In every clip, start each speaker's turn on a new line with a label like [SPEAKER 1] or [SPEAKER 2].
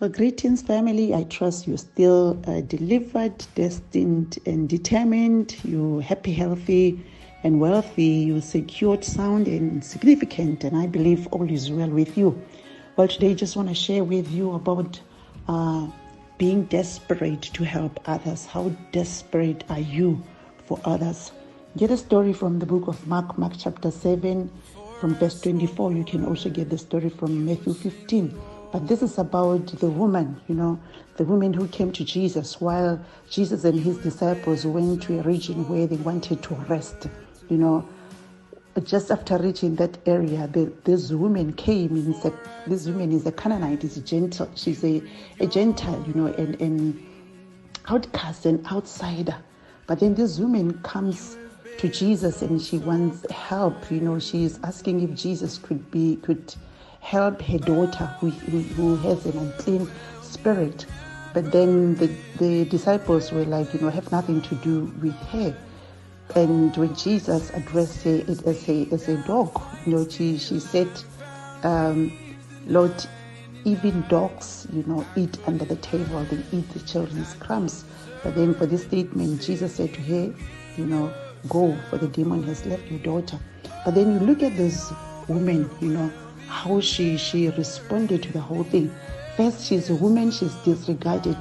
[SPEAKER 1] Well, greetings, family. I trust you're still delivered, destined, and determined. You're happy, healthy, and wealthy. You're secured, sound, and significant. And I believe all is well with you. Well, today I just want to share with you about being desperate to help others. How desperate are you for others? Get a story from the book of Mark chapter 7, from verse 24. You can also get the story from Matthew 15. But this is about the woman, the woman who came to Jesus while Jesus and his disciples went to a region where they wanted to rest. Just after reaching that area, this woman came. This woman is a Canaanite, is a Gentile. She's a Gentile, an outcast, an outsider. But then this woman comes to Jesus and she wants help. She's asking if Jesus could help her daughter who has an unclean spirit. But then the disciples were like, have nothing to do with her. And when Jesus addressed her as a dog, she said, Lord, even dogs, eat under the table, they eat the children's crumbs. But then for this statement, Jesus said to her, go, for the demon has left your daughter. But then you look at this woman, how she responded to the whole thing. First, she's a woman, she's disregarded,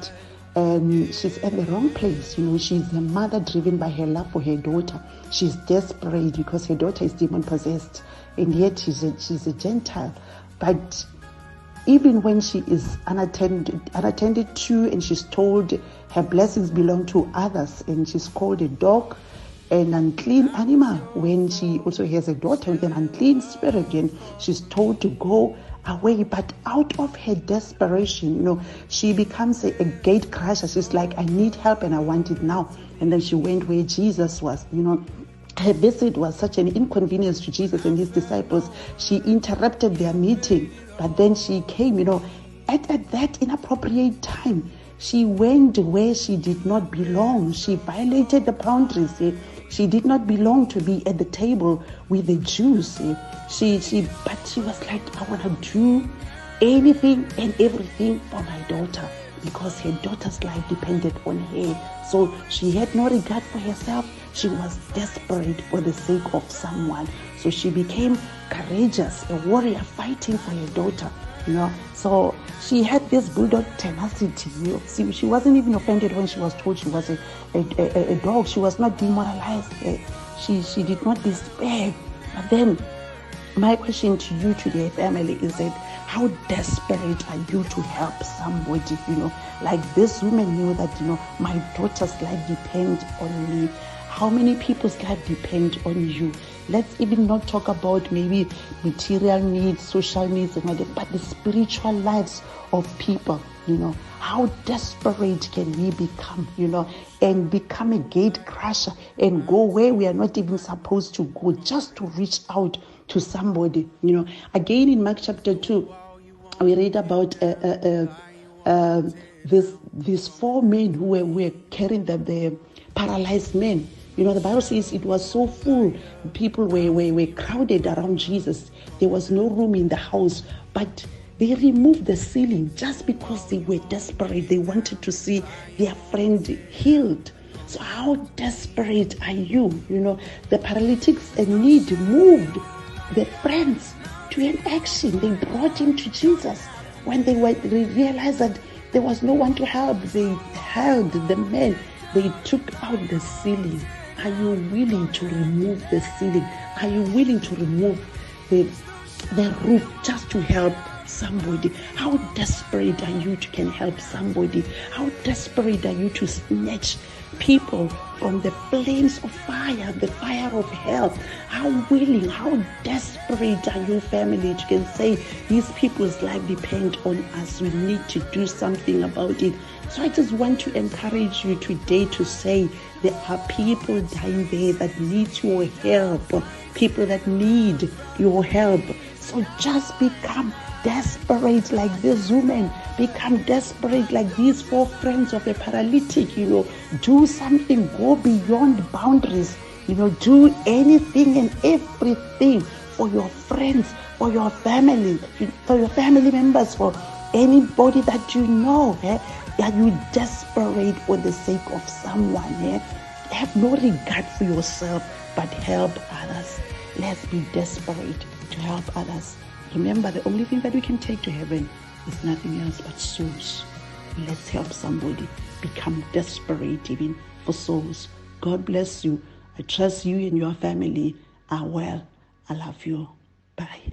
[SPEAKER 1] and she's at the wrong place. She's a mother driven by her love for her daughter. She's desperate because her daughter is demon possessed, and yet she's a Gentile. But even when she is unattended to, and she's told her blessings belong to others, and she's called a dog, an unclean animal, when she also has a daughter with an unclean spirit, and she's told to go away. But out of her desperation, she becomes a gate crusher. She's like, I need help and I want it now. And then she went where Jesus was. Her visit was such an inconvenience to Jesus and his disciples. She interrupted their meeting, but then she came, at that inappropriate time. She went where she did not belong. She violated the boundaries. She did not belong to be at the table with the Jews. But she was like, I want to do anything and everything for my daughter, because her daughter's life depended on her. So she had no regard for herself. She was desperate for the sake of someone. So she became courageous, a warrior fighting for her daughter. So she had this bulldog tenacity. She wasn't even offended when she was told she was a dog. She was not demoralized. She did not despair. But then my question to you today, family, is that how desperate are you to help somebody? Like this woman knew that, my daughter's life depends on me. How many people's life depend on you? Let's even not talk about maybe material needs, social needs, but the spiritual lives of people. How desperate can we become, and become a gate crusher and go where we are not even supposed to go, just to reach out to somebody. Again in Mark chapter 2, we read about these four men who were carrying the paralyzed men. The Bible says it was so full. People were crowded around Jesus. There was no room in the house. But they removed the ceiling just because they were desperate. They wanted to see their friend healed. So how desperate are you? The paralytics in need moved their friends to an action. They brought him to Jesus. When they realized that there was no one to help, they held the man. They took out the ceiling. Are you willing to remove the ceiling? Are you willing to remove the roof just to help somebody? How desperate are you to can help somebody? How desperate are you to snatch people from the flames of fire, the fire of hell? How willing, how desperate are you, family, to can say these people's life depend on us. We need to do something about it. So I just want to encourage you today to say there are people dying there that need your help, people that need your help. So just become desperate like this woman. Become desperate like these four friends of a paralytic. Do something. Go beyond boundaries. Do anything and everything for your friends, for your family members, for Anybody that you know, that you desperate for the sake of someone, have no regard for yourself, but help others. Let's be desperate to help others. Remember, the only thing that we can take to heaven is nothing else but souls. Let's help somebody become desperate even for souls. God bless you. I trust you and your family are well. I love you. Bye.